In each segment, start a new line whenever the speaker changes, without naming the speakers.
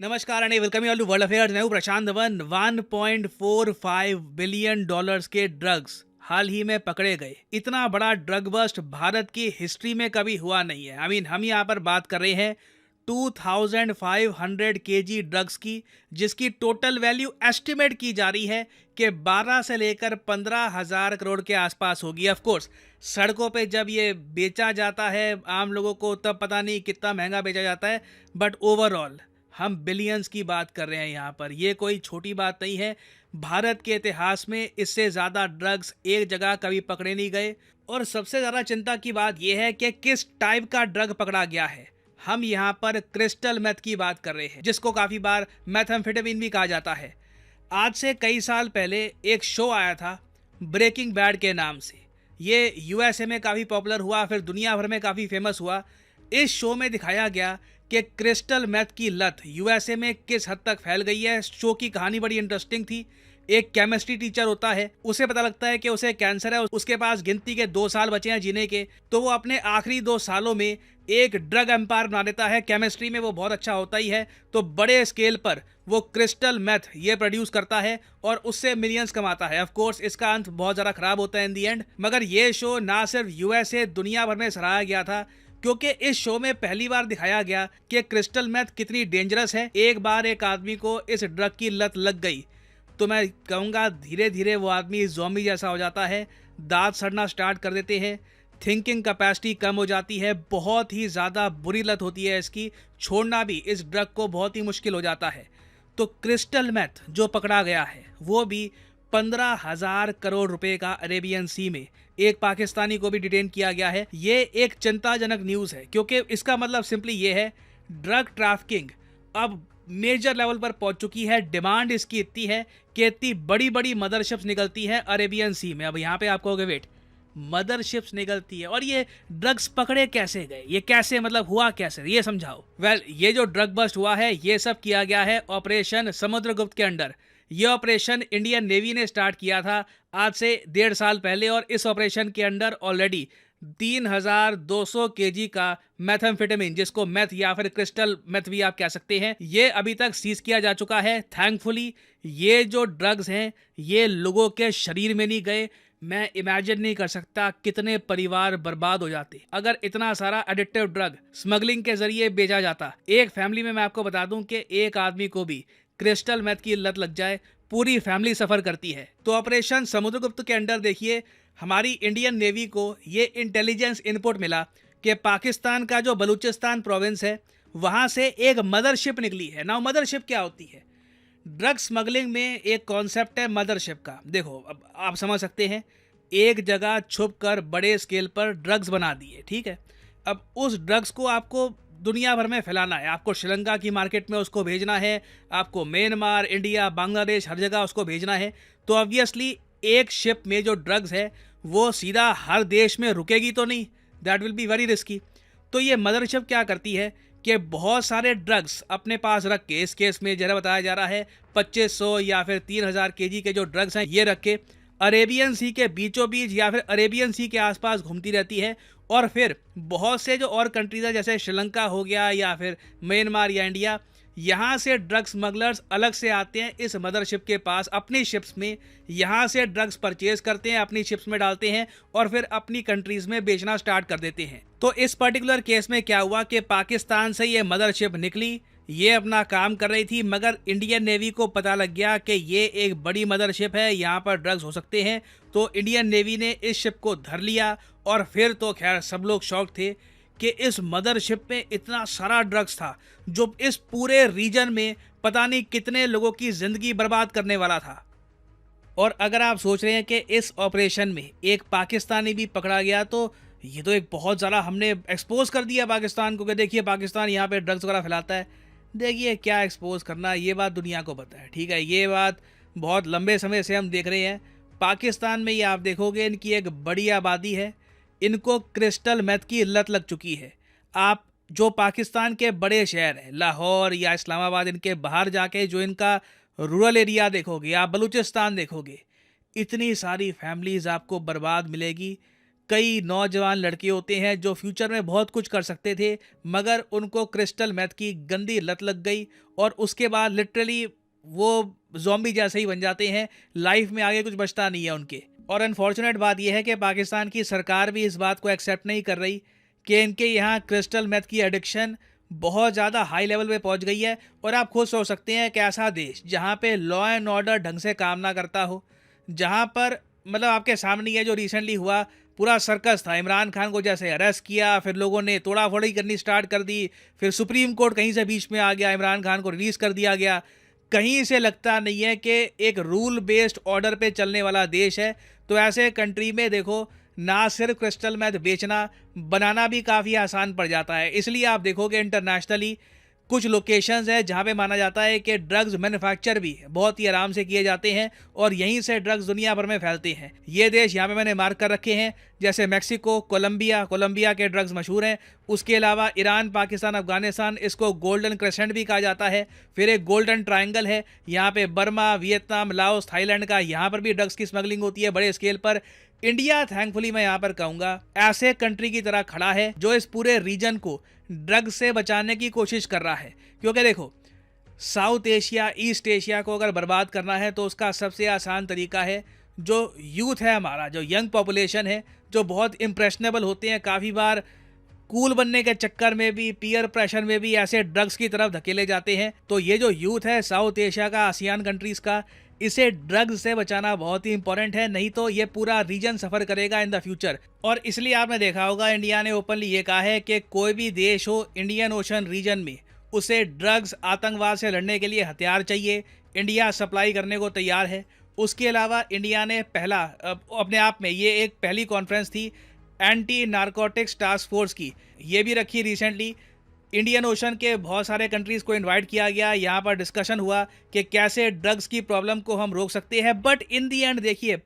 नमस्कार and welcome you all to world affairs. मैं हूं प्रशांत धवन। 1.45 बिलियन डॉलर्स के ड्रग्स हाल ही में पकड़े गए। इतना बड़ा ड्रग बस्ट भारत की हिस्ट्री में कभी हुआ नहीं है। हम यहाँ पर बात कर रहे हैं 2500 केजी ड्रग्स की, जिसकी टोटल वैल्यू एस्टिमेट की जा रही है कि 12 से लेकर 15,000 करोड़ के आसपास होगी। ऑफ कोर्स सड़कों पे जब ये बेचा जाता है आम लोगों को तब पता नहीं कितना महंगा बेचा जाता है, बट ओवरऑल हम बिलियंस की बात कर रहे हैं यहाँ पर। ये कोई छोटी बात नहीं है। भारत के इतिहास में इससे ज़्यादा ड्रग्स एक जगह कभी पकड़े नहीं गए। और सबसे ज़्यादा चिंता की बात यह है कि किस टाइप का ड्रग पकड़ा गया है। हम यहाँ पर क्रिस्टल मेथ की बात कर रहे हैं, जिसको काफ़ी बार मेथाम्फेटामिन भी कहा जाता है। आज से कई साल पहले एक शो आया था ब्रेकिंग बैड के नाम से। ये यूएसए में काफ़ी पॉपुलर हुआ, फिर दुनिया भर में काफ़ी फेमस हुआ। इस शो में दिखाया गया कि क्रिस्टल मेथ की लत यूएसए में किस हद तक फैल गई है। शो की कहानी बड़ी इंटरेस्टिंग थी। एक केमिस्ट्री टीचर होता है, उसे पता लगता है कि उसे कैंसर है, उसके पास गिनती के 2 साल बचे हैं जीने के। तो वो अपने आखिरी 2 सालों में एक ड्रग एम्पायर बना देता है। केमिस्ट्री में वो बहुत अच्छा होता ही है, तो बड़े स्केल पर वो क्रिस्टल मेथ ये प्रोड्यूस करता है और उससे मिलियंस कमाता है। ऑफ कोर्स इसका अंत बहुत ज़्यादा खराब होता है इन दी एंड। मगर ये शो ना सिर्फ यूएसए, दुनिया भर में सराहा गया था, क्योंकि इस शो में पहली बार दिखाया गया कि क्रिस्टल मेथ कितनी डेंजरस है। एक बार एक आदमी को इस ड्रग की लत लग गई तो मैं कहूँगा धीरे धीरे वो आदमी ज़ॉम्बी जैसा हो जाता है। दांत सड़ना स्टार्ट कर देते हैं, थिंकिंग कैपेसिटी कम हो जाती है। बहुत ही ज़्यादा बुरी लत होती है इसकी। छोड़ना भी इस ड्रग को बहुत ही मुश्किल हो जाता है। तो क्रिस्टल मेथ जो पकड़ा गया है वो भी 15,000 करोड़ रुपए का अरेबियन सी में। एक पाकिस्तानी को भी डिटेन किया गया है। ये एक चिंताजनक न्यूज़ है, क्योंकि इसका मतलब सिंपली ये है ड्रग ट्रैफिकिंग अब मेजर लेवल पर पहुंच चुकी है। डिमांड इसकी इतनी है कि इतनी बड़ी बड़ी मदरशिप्स निकलती हैं अरेबियन सी में। अब यहाँ पे आप कहोगे वेट, मदरशिप्स निकलती है और ये ड्रग्स पकड़े कैसे गए, ये कैसे मतलब हुआ कैसे, ये समझाओ। ये जो ड्रग बस्ट हुआ है ये सब किया गया है ऑपरेशन समुद्रगुप्त के अंडर। ये ऑपरेशन इंडियन नेवी ने स्टार्ट किया था आज से 1.5 साल पहले, और इस ऑपरेशन के अंडर ऑलरेडी 3,200 केजी का मैथाम्फेटामिन, जिसको मेथ या फिर क्रिस्टल मेथ भी आप कह सकते हैं, ये अभी तक सीज किया जा चुका है। थैंकफुली ये जो ड्रग्स हैं ये लोगों के शरीर में नहीं गए। मैं इमेजिन नहीं कर सकता कितने परिवार बर्बाद हो जाते अगर इतना सारा एडिक्टिव ड्रग स्मगलिंग के जरिए बेचा जाता। एक फैमिली में मैं आपको बता दूं कि एक आदमी को भी क्रिस्टल मेथ की लत लग जाए, पूरी फैमिली सफर करती है। तो ऑपरेशन समुद्रगुप्त के अंडर देखिए हमारी इंडियन नेवी को ये इंटेलिजेंस इनपुट मिला कि पाकिस्तान का जो बलूचिस्तान प्रोविंस है वहाँ से एक मदरशिप निकली है। नाउ मदरशिप क्या होती है? ड्रग स्मगलिंग में एक कॉन्सेप्ट है मदरशिप का। देखो अब आप समझ सकते हैं, एक जगह छुप कर बड़े स्केल पर ड्रग्स बना दिए, ठीक है। अब उस ड्रग्स को आपको दुनिया भर में फैलाना है। आपको श्रीलंका की मार्केट में उसको भेजना है, आपको म्यांमार, इंडिया, बांग्लादेश, हर जगह उसको भेजना है। तो ऑब्वियसली एक शिप में जो ड्रग्स है वो सीधा हर देश में रुकेगी तो नहीं, that will be very risky. तो ये मदरशिप क्या करती है कि बहुत सारे ड्रग्स अपने पास रख के, इस केस में जरा बताया जा रहा है 2500 या फिर 3,000 केजी के जो ड्रग्स हैं ये रख के अरेबियन सी के बीचों बीच या फिर अरेबियन सी के आसपास घूमती रहती है। और फिर बहुत से जो और कंट्रीज है जैसे श्रीलंका हो गया या फिर म्यांमार या इंडिया, यहाँ से ड्रग स्मगलर्स अलग से आते हैं इस मदरशिप के पास अपनी शिप्स में। यहाँ से ड्रग्स परचेज करते हैं, अपनी शिप्स में डालते हैं और फिर अपनी कंट्रीज में बेचना स्टार्ट कर देते हैं। तो इस पर्टिकुलर केस में क्या हुआ कि पाकिस्तान से ये मदरशिप निकली, ये अपना काम कर रही थी, मगर इंडियन नेवी को पता लग गया कि ये एक बड़ी मदरशिप है, यहाँ पर ड्रग्स हो सकते हैं। तो इंडियन नेवी ने इस शिप को धर लिया और फिर तो खैर सब लोग शॉक थे कि इस मदरशिप में इतना सारा ड्रग्स था जो इस पूरे रीजन में पता नहीं कितने लोगों की ज़िंदगी बर्बाद करने वाला था। और अगर आप सोच रहे हैं कि इस ऑपरेशन में एक पाकिस्तानी भी पकड़ा गया, तो ये तो एक बहुत ज़्यादा हमने एक्सपोज कर दिया पाकिस्तान को कि देखिए पाकिस्तान यहाँ पे ड्रग्स वगैरह फैलाता है। देखिए क्या एक्सपोज करना, ये बात दुनिया को पता है, ठीक है। ये बात बहुत लंबे समय से हम देख रहे हैं। पाकिस्तान में ये आप देखोगे इनकी एक बड़ी आबादी है, इनको क्रिस्टल मेथ की लत लग चुकी है। आप जो पाकिस्तान के बड़े शहर हैं लाहौर या इस्लामाबाद, इनके बाहर जाके जो इनका रूरल एरिया देखोगे, आप बलूचिस्तान देखोगे, इतनी सारी फैमिलीज़ आपको बर्बाद मिलेगी। कई नौजवान लड़के होते हैं जो फ्यूचर में बहुत कुछ कर सकते थे, मगर उनको क्रिस्टल मेथ की गंदी लत लग गई और उसके बाद लिटरली वो ज़ॉम्बी जैसे ही बन जाते हैं। लाइफ में आगे कुछ बचता नहीं है उनके। और अनफॉर्चुनेट बात यह है कि पाकिस्तान की सरकार भी इस बात को एक्सेप्ट नहीं कर रही कि इनके यहाँ क्रिस्टल मेथ की एडिक्शन बहुत ज़्यादा हाई लेवल पे पहुँच गई है। और आप खुद सोच सकते हैं कि ऐसा देश जहाँ पे लॉ एंड ऑर्डर ढंग से काम ना करता हो, जहाँ पर मतलब आपके सामने ये जो रिसेंटली हुआ पूरा सर्कस था, इमरान खान को जैसे अरेस्ट किया, फिर लोगों ने तोड़ा फोड़ी करनी स्टार्ट कर दी, फिर सुप्रीम कोर्ट कहीं से बीच में आ गया, इमरान खान को रिलीज़ कर दिया गया। कहीं से लगता नहीं है कि एक रूल बेस्ड ऑर्डर पे चलने वाला देश है। तो ऐसे कंट्री में देखो, ना सिर्फ क्रिस्टल मेथ बेचना, बनाना भी काफ़ी आसान पड़ जाता है। इसलिए आप देखोगे इंटरनेशनली कुछ लोकेशंस है जहाँ पे माना जाता है कि ड्रग्स मैन्युफैक्चर भी बहुत ही आराम से किए जाते हैं और यहीं से ड्रग्स दुनिया भर में फैलते हैं। ये देश यहाँ पे मैंने मार्क कर रखे हैं, जैसे मेक्सिको, कोलंबिया के ड्रग्स मशहूर हैं। उसके अलावा ईरान, पाकिस्तान, अफगानिस्तान, इसको गोल्डन क्रेसेंट भी कहा जाता है। फिर एक गोल्डन ट्रायंगल है, यहाँ पे बर्मा, वियतनाम, लाओस, थाईलैंड का, यहाँ पर भी ड्रग्स की स्मगलिंग होती है बड़े स्केल पर। इंडिया थैंकफुली मैं यहाँ पर कहूँगा ऐसे कंट्री की तरह खड़ा है जो इस पूरे रीजन को ड्रग से बचाने की कोशिश कर रहा है। क्योंकि देखो, साउथ एशिया, ईस्ट एशिया को अगर बर्बाद करना है तो उसका सबसे आसान तरीका है जो यूथ है हमारा, जो यंग पॉपुलेशन है, जो बहुत इम्प्रेशनेबल होते हैं, काफ़ी बार कूल बनने के चक्कर में भी, पीयर प्रेशर में भी ऐसे ड्रग्स की तरफ धकेले जाते हैं। तो ये जो यूथ है साउथ एशिया का, आसियान कंट्रीज़ का, इसे ड्रग्स से बचाना बहुत ही इंपॉर्टेंट है, नहीं तो ये पूरा रीजन सफ़र करेगा इन द फ्यूचर। और इसलिए आपने देखा होगा इंडिया ने ओपनली ये कहा है कि कोई भी देश हो इंडियन ओशन रीजन में, उसे ड्रग्स, आतंकवाद से लड़ने के लिए हथियार चाहिए, इंडिया सप्लाई करने को तैयार है। उसके अलावा इंडिया ने पहला अपने आप में ये एक पहली कॉन्फ्रेंस थी एंटी नारकोटिक्स टास्क फोर्स की, ये भी रखी रिसेंटली। इंडियन ओशन के बहुत सारे कंट्रीज़ को इनवाइट किया गया, यहाँ पर डिस्कशन हुआ कि कैसे ड्रग्स की प्रॉब्लम को हम रोक सकते हैं। बट इन दी एंड देखिए,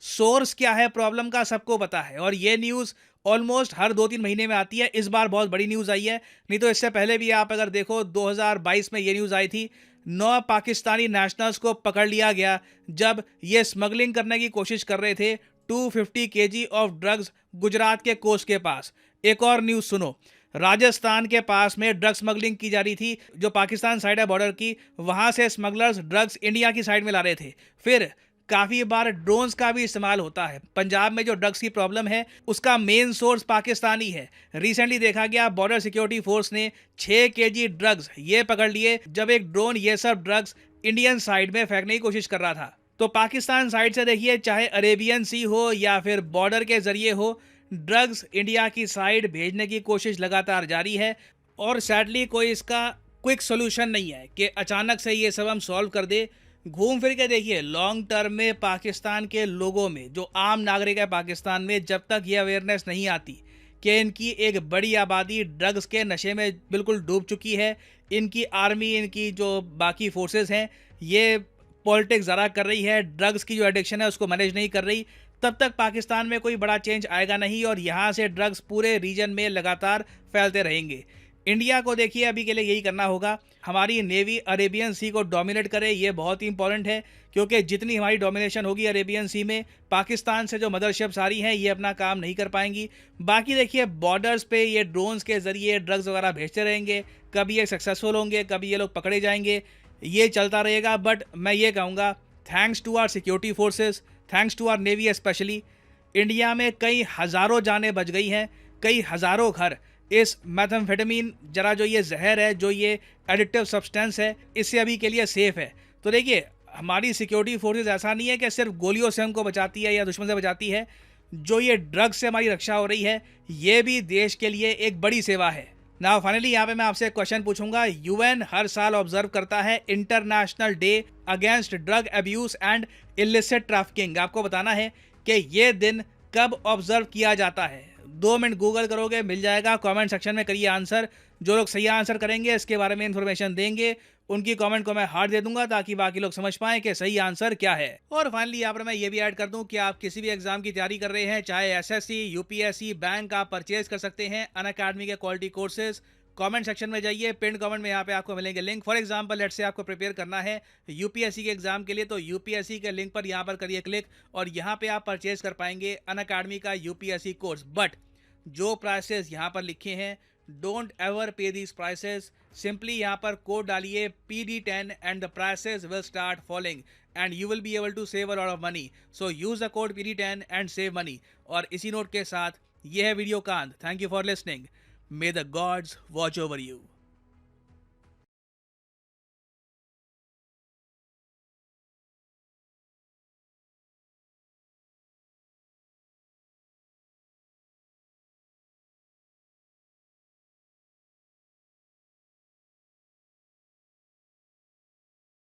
सोर्स क्या है प्रॉब्लम का सबको पता है, और ये न्यूज़ ऑलमोस्ट हर 2-3 महीने में आती है। इस बार बहुत बड़ी न्यूज़ आई है, नहीं तो इससे पहले भी आप अगर देखो 2022 में ये न्यूज़ आई थी, 9 पाकिस्तानी नेशनल्स को पकड़ लिया गया जब ये स्मगलिंग करने की कोशिश कर रहे थे 250 केजी ऑफ ड्रग्स गुजरात के कोस्ट के पास। एक और न्यूज़ सुनो, राजस्थान के पास में ड्रग स्मगलिंग की जा रही थी, जो पाकिस्तान साइड है बॉर्डर की, वहां से स्मगलर्स ड्रग्स इंडिया की साइड में ला रहे थे। फिर काफ़ी बार ड्रोन्स का भी इस्तेमाल होता है। पंजाब में जो ड्रग्स की प्रॉब्लम है उसका मेन सोर्स पाकिस्तानी है। रिसेंटली देखा गया बॉर्डर सिक्योरिटी फोर्स ने 6 केजी ड्रग्स ये पकड़ लिए जब एक ड्रोन ये सब ड्रग्स इंडियन साइड में फेंकने की कोशिश कर रहा था। तो पाकिस्तान साइड से देखिए, चाहे अरेबियन सी हो या फिर बॉर्डर के जरिए हो, ड्रग्स इंडिया की साइड भेजने की कोशिश लगातार जारी है। और सैडली कोई इसका क्विक सोल्यूशन नहीं है कि अचानक से ये सब हम सॉल्व कर दे। घूम फिर के देखिए, लॉन्ग टर्म में पाकिस्तान के लोगों में, जो आम नागरिक है पाकिस्तान में, जब तक ये अवेयरनेस नहीं आती कि इनकी एक बड़ी आबादी ड्रग्स के नशे में बिल्कुल डूब चुकी है, इनकी आर्मी, इनकी जो बाकी फोर्सेस हैं, ये पॉलिटिक्स ज़रा कर रही है, ड्रग्स की जो एडिक्शन है उसको मैनेज नहीं कर रही, तब तक पाकिस्तान में कोई बड़ा चेंज आएगा नहीं और यहाँ से ड्रग्स पूरे रीजन में लगातार फैलते रहेंगे। इंडिया को देखिए अभी के लिए यही करना होगा, हमारी नेवी अरेबियन सी को डोमिनेट करे, ये बहुत ही इंपॉर्टेंट है। क्योंकि जितनी हमारी डोमिनेशन होगी अरेबियन सी में, पाकिस्तान से जो मदरशिप्स आ रही हैं ये अपना काम नहीं कर पाएंगी। बाकी देखिए, बॉर्डर्स पे ये ड्रोन्स के जरिए ड्रग्स वगैरह भेजते रहेंगे, कभी ये सक्सेसफुल होंगे, कभी ये लोग पकड़े जाएंगे, ये चलता रहेगा। बट मैं ये कहूँगा, thanks to our security forces, thanks to our navy specially, India में कई हज़ारों जानें बच गई हैं, कई हज़ारों घर इस मेथाम्फेटामिन, जरा जो ये जहर है, जो ये एडिक्टिव सब्सटेंस है, इससे अभी के लिए सेफ़ है। तो देखिए, हमारी सिक्योरिटी फोर्सेस ऐसा नहीं है कि सिर्फ गोलियों से हमको बचाती है या दुश्मन से बचाती है, जो ये ड्रग्स से हमारी रक्षा हो रही है, ये भी देश के लिए एक बड़ी सेवा है। नाउ फाइनली यहाँ पे मैं आपसे एक क्वेश्चन पूछूंगा। यूएन हर साल ऑब्जर्व करता है international day against drug abuse and illicit trafficking. आपको बताना है कि ये दिन कब ऑब्जर्व किया जाता है। 2 मिनट गूगल करोगे, मिल जाएगा। कमेंट सेक्शन में करिए आंसर। जो लोग सही आंसर करेंगे, इसके बारे में इंफॉर्मेशन देंगे, उनकी कमेंट को मैं हार्ट दे दूंगा ताकि बाकी लोग समझ पाएं कि सही आंसर क्या है। और फाइनली यहाँ पर मैं ये भी ऐड कर दूं कि आप किसी भी एग्जाम की तैयारी कर रहे हैं, चाहे एसएससी, यूपीएससी, बैंक, आप परचेज कर सकते हैं अनअकैडमी के क्वालिटी कोर्सेज। कमेंट सेक्शन में जाइए, पिन कमेंट में यहाँ पे आपको मिलेंगे link. For example let's say आपको प्रिपेयर करना है यूपीएससी के एग्जाम के लिए, तो यूपीएससी के लिंक पर यहाँ पर करिए क्लिक और यहाँ पे आप परचेज कर पाएंगे अनअकैडमी का यूपीएससी कोर्स। बट जो प्राइसेस यहाँ पर लिखे हैं, don't ever pay these prices. Simply यहाँ पर कोड डालिए PD10 and the prices will start falling and you will be able to save a lot of money. So use the code PD10 and save money. और इसी note के साथ ये है video का अंत। Thank you for listening. May the gods watch over you.